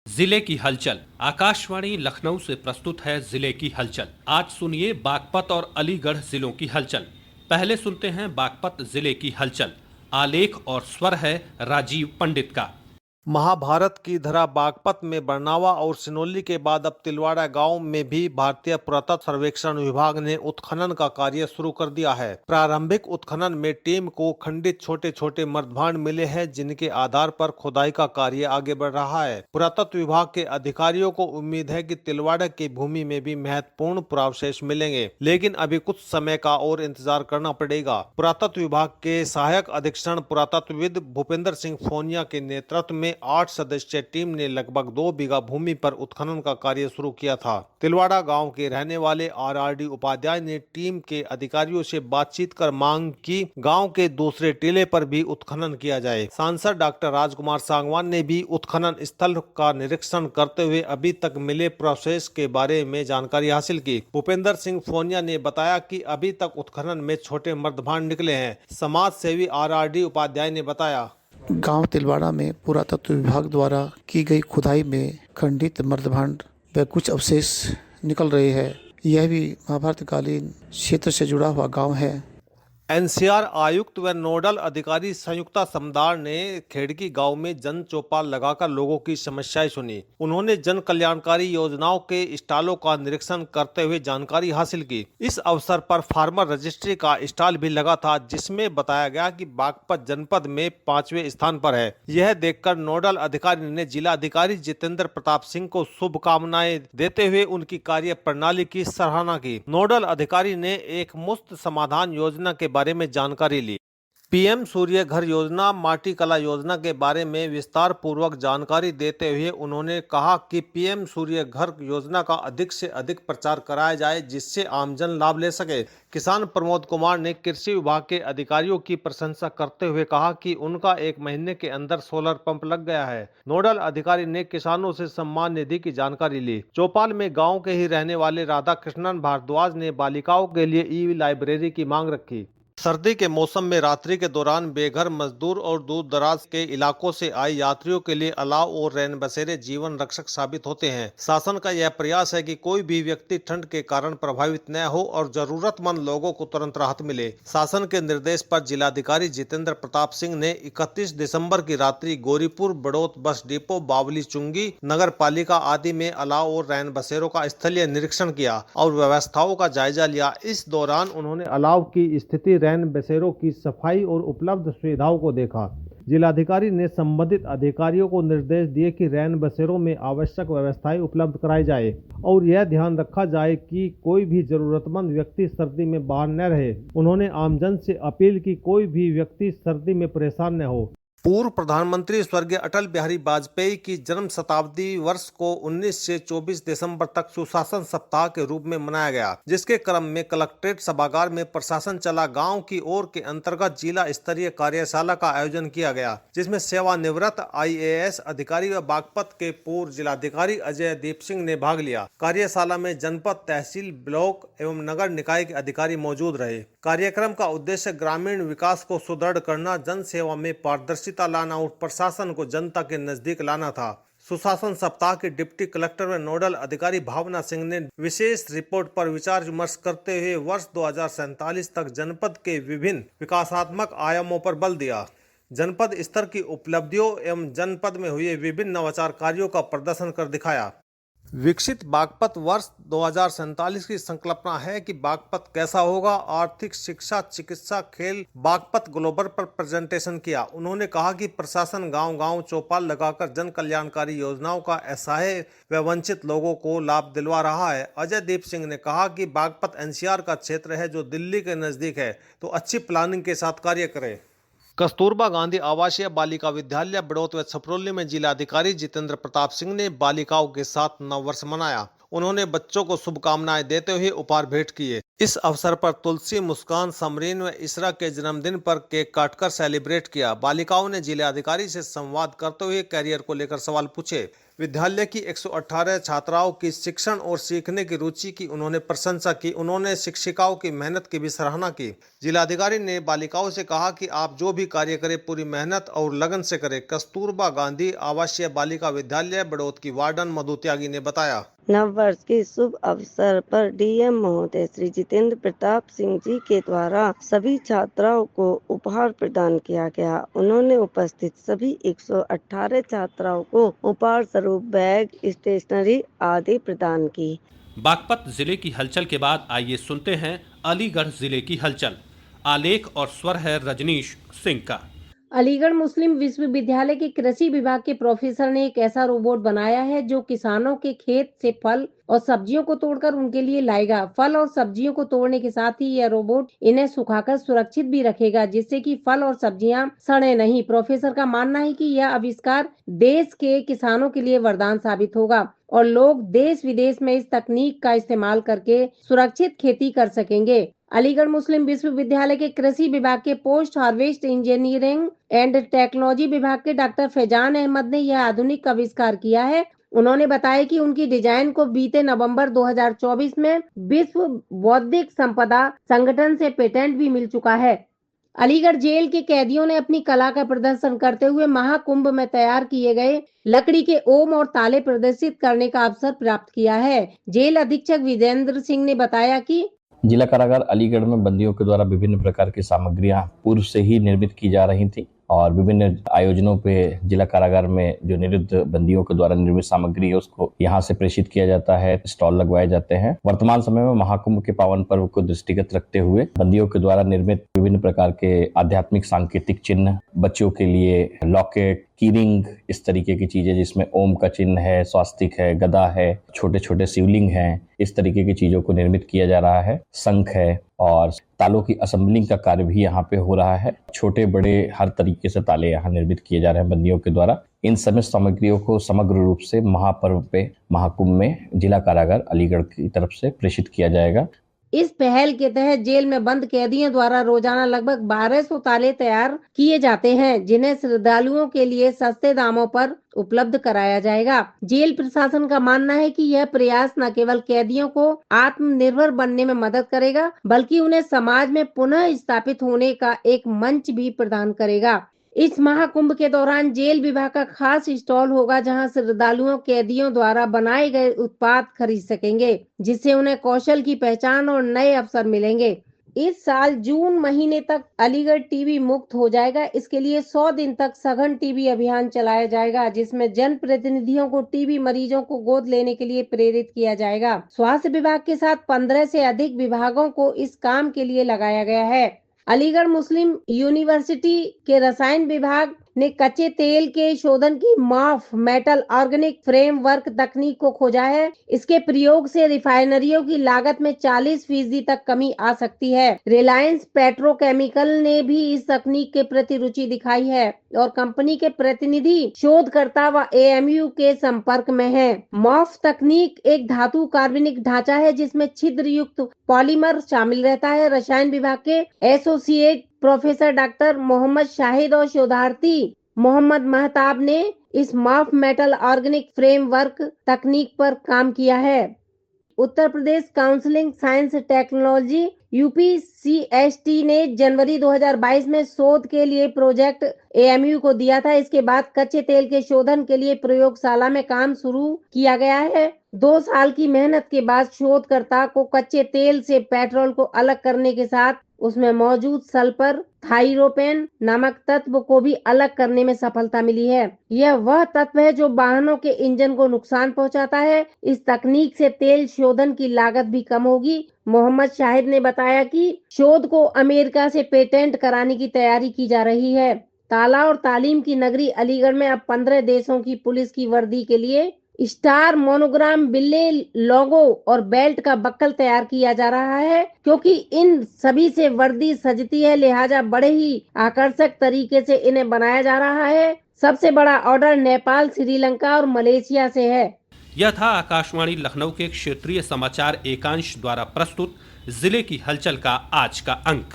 जिले की हलचल। आकाशवाणी लखनऊ से प्रस्तुत है जिले की हलचल। आज सुनिए बागपत और अलीगढ़ जिलों की हलचल। पहले सुनते हैं बागपत जिले की हलचल। आलेख और स्वर है राजीव पंडित का। महाभारत की धरा बागपत में बरनावा और सिनोली के बाद अब तिलवाड़ा गांव में भी भारतीय पुरातत्व सर्वेक्षण विभाग ने उत्खनन का कार्य शुरू कर दिया है। प्रारंभिक उत्खनन में टीम को खंडित छोटे छोटे मर्दभांड मिले हैं, जिनके आधार पर खुदाई का कार्य आगे बढ़ रहा है। पुरातत्व विभाग के अधिकारियों को उम्मीद है कि तिलवाड़ा की भूमि में भी महत्वपूर्ण पुरावशेष मिलेंगे, लेकिन अभी कुछ समय का और इंतजार करना पड़ेगा। पुरातत्व विभाग के सहायक अधीक्षण पुरातत्वविद भूपेंद्र सिंह फोनिया के नेतृत्व में 8 सदस्यीय टीम ने लगभग 2 बीघा भूमि पर उत्खनन का कार्य शुरू किया था। तिलवाड़ा गांव के रहने वाले आरआरडी उपाध्याय ने टीम के अधिकारियों से बातचीत कर मांग की गांव के दूसरे टीले पर भी उत्खनन किया जाए। सांसद डॉक्टर राजकुमार सांगवान ने भी उत्खनन स्थल का निरीक्षण करते हुए अभी तक मिले प्रोसेस के बारे में जानकारी हासिल की। भूपेंद्र सिंह फोनिया ने बताया कि अभी तक उत्खनन में छोटे मर्दभांड निकले हैं। समाज सेवी आरआरडी उपाध्याय ने बताया, गांव तिलवाड़ा में पुरातत्व विभाग द्वारा की गई खुदाई में खंडित मर्दभांड व कुछ अवशेष निकल रहे हैं। यह भी महाभारतकालीन क्षेत्र से जुड़ा हुआ गांव है। एनसीआर आयुक्त व नोडल अधिकारी संयुक्ता समदार ने खेड़की गांव में जन चौपाल लगाकर लोगों की समस्याएं सुनी। उन्होंने जन कल्याणकारी योजनाओं के स्टॉलों का निरीक्षण करते हुए जानकारी हासिल की। इस अवसर पर फार्मर रजिस्ट्री का स्टॉल भी लगा था, जिसमें बताया गया कि बागपत जनपद में 5वें स्थान पर है। यह देखकर नोडल अधिकारी ने जिला अधिकारी जितेंद्र प्रताप सिंह को शुभकामनाएं देते हुए उनकी कार्य प्रणाली की सराहना की। नोडल अधिकारी ने एक मुफ्त समाधान योजना के बारे में जानकारी ली। पीएम सूर्य घर योजना, माटी कला योजना के बारे में विस्तार पूर्वक जानकारी देते हुए उन्होंने कहा कि पीएम सूर्य घर योजना का अधिक से अधिक प्रचार कराया जाए, जिससे आमजन लाभ ले सके। किसान प्रमोद कुमार ने कृषि विभाग के अधिकारियों की प्रशंसा करते हुए कहा कि उनका 1 महीने के अंदर सोलर पंप लग गया है। नोडल अधिकारी ने किसानों से सम्मान निधि की जानकारी ली। चौपाल में गाँव के ही रहने वाले राधा कृष्णन भारद्वाज ने बालिकाओं के लिए ई लाइब्रेरी की मांग रखी। सर्दी के मौसम में रात्रि के दौरान बेघर मजदूर और दूर दराज के इलाकों से आए यात्रियों के लिए अलाव और रैन बसेरे जीवन रक्षक साबित होते हैं। शासन का यह प्रयास है कि कोई भी व्यक्ति ठंड के कारण प्रभावित न हो और जरूरतमंद लोगों को तुरंत राहत मिले। शासन के निर्देश पर जिलाधिकारी जितेंद्र प्रताप सिंह ने 31 दिसंबर की रात्रि गौरीपुर, बड़ौत बस डिपो, बावली चुंगी, नगर पालिका आदि में अलाव और रैन बसेरों का स्थलीय निरीक्षण किया और व्यवस्थाओं का जायजा लिया। इस दौरान उन्होंने अलाव की स्थिति, रैन बसेरों की सफाई और उपलब्ध सुविधाओं को देखा। जिलाधिकारी ने संबंधित अधिकारियों को निर्देश दिए कि रैन बसेरों में आवश्यक व्यवस्थाएं उपलब्ध कराई जाए और यह ध्यान रखा जाए कि कोई भी जरूरतमंद व्यक्ति सर्दी में बाहर न रहे। उन्होंने आमजन से अपील की कोई भी व्यक्ति सर्दी में परेशान न हो। पूर्व प्रधानमंत्री स्वर्गीय अटल बिहारी वाजपेयी की जन्म शताब्दी वर्ष को 19 से 24 दिसंबर तक सुशासन सप्ताह के रूप में मनाया गया, जिसके क्रम में कलेक्ट्रेट सभागार में प्रशासन चला गांव की ओर के अंतर्गत जिला स्तरीय कार्यशाला का आयोजन किया गया, जिसमें सेवानिवृत्त IAS अधिकारी व बागपत के पूर्व जिलाधिकारी अजय दीप सिंह ने भाग लिया। कार्यशाला में जनपद, तहसील, ब्लॉक एवं नगर निकाय के अधिकारी मौजूद रहे। कार्यक्रम का उद्देश्य ग्रामीण विकास को सुदृढ़ करना, जन सेवा में पारदर्शिता लाना और प्रशासन को जनता के नजदीक लाना था। सुशासन सप्ताह के डिप्टी कलेक्टर व नोडल अधिकारी भावना सिंह ने विशेष रिपोर्ट पर विचार विमर्श करते हुए वर्ष 2047 तक जनपद के विभिन्न विकासात्मक आयामों पर बल दिया। जनपद स्तर की उपलब्धियों एवं जनपद में हुए विभिन्न नवाचार कार्यों का प्रदर्शन कर दिखाया। विकसित बागपत वर्ष 2047 की संकल्पना है कि बागपत कैसा होगा। आर्थिक, शिक्षा, चिकित्सा, खेल, बागपत ग्लोबल पर प्रेजेंटेशन किया। उन्होंने कहा कि प्रशासन गांव-गांव चौपाल लगाकर जन कल्याणकारी योजनाओं का असहाय व वंचित लोगों को लाभ दिलवा रहा है। अजय दीप सिंह ने कहा कि बागपत NCR का क्षेत्र है जो दिल्ली के नजदीक है, तो अच्छी प्लानिंग के साथ कार्य करें। कस्तूरबा गांधी आवासीय बालिका विद्यालय बड़ौत व छपरौली में जिलाधिकारी जितेंद्र प्रताप सिंह ने बालिकाओं के साथ नववर्ष मनाया। उन्होंने बच्चों को शुभकामनाएं देते हुए उपहार भेंट किए। इस अवसर पर तुलसी, मुस्कान, समरीन व इसरा के जन्मदिन पर केक काटकर सेलिब्रेट किया। बालिकाओं ने जिलाधिकारी से संवाद करते हुए करियर को लेकर सवाल पूछे। विद्यालय की 118 छात्राओं की शिक्षण और सीखने की रुचि की उन्होंने प्रशंसा की। उन्होंने शिक्षिकाओं की मेहनत की भी सराहना की। जिलाधिकारी ने बालिकाओं से कहा कि आप जो भी कार्य करें पूरी मेहनत और लगन से करें। कस्तूरबा गांधी आवासीय बालिका विद्यालय बड़ौद की वार्डन मधु त्यागी ने बताया। नव वर्ष के शुभ अवसर पर डीएम महोदय श्री जितेंद्र प्रताप सिंह जी के द्वारा सभी छात्राओं को उपहार प्रदान किया गया। उन्होंने उपस्थित सभी 118 छात्राओं को उपहार स्वरूप बैग, स्टेशनरी आदि प्रदान की। बागपत जिले की हलचल के बाद आइए सुनते हैं अलीगढ़ जिले की हलचल। आलेख और स्वर है रजनीश सिंह का। अलीगढ़ मुस्लिम विश्वविद्यालय के कृषि विभाग के प्रोफेसर ने एक ऐसा रोबोट बनाया है जो किसानों के खेत से फल और सब्जियों को तोड़कर उनके लिए लाएगा। फल और सब्जियों को तोड़ने के साथ ही यह रोबोट इन्हें सुखाकर सुरक्षित भी रखेगा, जिससे कि फल और सब्जियां सड़े नहीं। प्रोफेसर का मानना है कि यह आविष्कार देश के किसानों के लिए वरदान साबित होगा और लोग देश विदेश में इस तकनीक का इस्तेमाल करके सुरक्षित खेती कर सकेंगे। अलीगढ़ मुस्लिम विश्वविद्यालय के कृषि विभाग के post harvest engineering and technology विभाग के डॉक्टर फैजान अहमद ने यह आधुनिक आविष्कार किया है। उन्होंने बताया कि उनकी डिजाइन को बीते नवंबर 2024 में विश्व बौद्धिक संपदा संगठन से पेटेंट भी मिल चुका है। अलीगढ़ जेल के कैदियों ने अपनी कला का प्रदर्शन करते हुए महाकुंभ में तैयार किए गए लकड़ी के ओम और ताले प्रदर्शित करने का अवसर प्राप्त किया है। जेल अधीक्षक विजेंद्र सिंह ने बताया कि जिला कारागार अलीगढ़ में बंदियों के द्वारा विभिन्न प्रकार की सामग्रियां पूर्व से ही निर्मित की जा रही थी और विभिन्न आयोजनों पे जिला कारागार में जो निरुद्ध बंदियों के द्वारा निर्मित सामग्री है उसको यहाँ से प्रेषित किया जाता है, स्टॉल लगवाए जाते हैं। वर्तमान समय में महाकुंभ के पावन पर्व को दृष्टिगत रखते हुए बंदियों के द्वारा निर्मित विभिन्न प्रकार के आध्यात्मिक सांकेतिक चिन्ह, बच्चों के लिए लॉकेट, कीरिंग, इस तरीके की चीजें जिसमें ओम का चिन्ह है, स्वास्तिक है, गदा है, छोटे छोटे शिवलिंग हैं, इस तरीके की चीजों को निर्मित किया जा रहा है। शंख है और तालों की असेंबलिंग का कार्य भी यहाँ पे हो रहा है। छोटे बड़े हर तरीके से ताले यहाँ निर्मित किए जा रहे हैं बंदियों के द्वारा। इन सभी सामग्रियों को समग्र रूप से महापर्व पे महाकुंभ में जिला कारागार अलीगढ़ की तरफ से प्रेषित किया जाएगा। इस पहल के तहत जेल में बंद कैदियों द्वारा रोजाना लगभग 1200 ताले तैयार किए जाते हैं, जिन्हें श्रद्धालुओं के लिए सस्ते दामों पर उपलब्ध कराया जाएगा। जेल प्रशासन का मानना है कि यह प्रयास न केवल कैदियों को आत्मनिर्भर बनने में मदद करेगा, बल्कि उन्हें समाज में पुनः स्थापित होने का एक मंच भी प्रदान करेगा। इस महाकुंभ के दौरान जेल विभाग का खास स्टॉल होगा, जहां श्रद्धालुओं कैदियों द्वारा बनाए गए उत्पाद खरीद सकेंगे, जिससे उन्हें कौशल की पहचान और नए अवसर मिलेंगे। इस साल जून महीने तक अलीगढ़ टीबी मुक्त हो जाएगा। इसके लिए 100 दिन तक सघन टीबी अभियान चलाया जाएगा, जिसमें जनप्रतिनिधियों को टीबी मरीजों को गोद लेने के लिए प्रेरित किया जाएगा। स्वास्थ्य विभाग के साथ 15 से अधिक विभागों को इस काम के लिए लगाया गया है। अलीगढ़ मुस्लिम यूनिवर्सिटी के रसायन विभाग ने कच्चे तेल के शोधन की मॉफ मेटल ऑर्गेनिक फ्रेमवर्क तकनीक को खोजा है। इसके प्रयोग से रिफाइनरियों की लागत में 40% तक कमी आ सकती है। रिलायंस पेट्रोकेमिकल ने भी इस तकनीक के प्रति रुचि दिखाई है और कंपनी के प्रतिनिधि शोधकर्ता व एएमयू के संपर्क में है। मॉफ तकनीक एक धातु कार्बनिक ढांचा है जिसमें छिद्र युक्त पॉलीमर शामिल रहता है। रसायन विभाग के associate professor doctor Mohammad Shahid और शोधार्थी मोहम्मद महताब ने इस मॉफ मेटल ऑर्गेनिक फ्रेमवर्क तकनीक पर काम किया है। Uttar Pradesh counselling science technology यूपीसीएसटी ने जनवरी 2022 में शोध के लिए प्रोजेक्ट एएमयू को दिया था। इसके बाद कच्चे तेल के शोधन के लिए प्रयोगशाला में काम शुरू किया गया है। 2 साल की मेहनत के बाद शोधकर्ता को कच्चे तेल से पेट्रोल को अलग करने के साथ उसमें मौजूद सल्फर थाइरोपेन नामक तत्व को भी अलग करने में सफलता मिली है। यह वह तत्व है जो वाहनों के इंजन को नुकसान पहुंचाता है। इस तकनीक से तेल शोधन की लागत भी कम होगी। मोहम्मद शाहिद ने बताया कि शोध को अमेरिका से पेटेंट कराने की तैयारी की जा रही है। ताला और तालीम की नगरी अलीगढ़ में अब 15 देशों की पुलिस की वर्दी के लिए स्टार, मोनोग्राम, बिल्ले, लोगो और बेल्ट का बक्कल तैयार किया जा रहा है। क्योंकि इन सभी से वर्दी सजती है, लिहाजा बड़े ही आकर्षक तरीके से इन्हें बनाया जा रहा है। सबसे बड़ा ऑर्डर नेपाल, श्रीलंका और मलेशिया से है। यह था आकाशवाणी लखनऊ के क्षेत्रीय समाचार एकांश द्वारा प्रस्तुत जिले की हलचल का आज का अंक।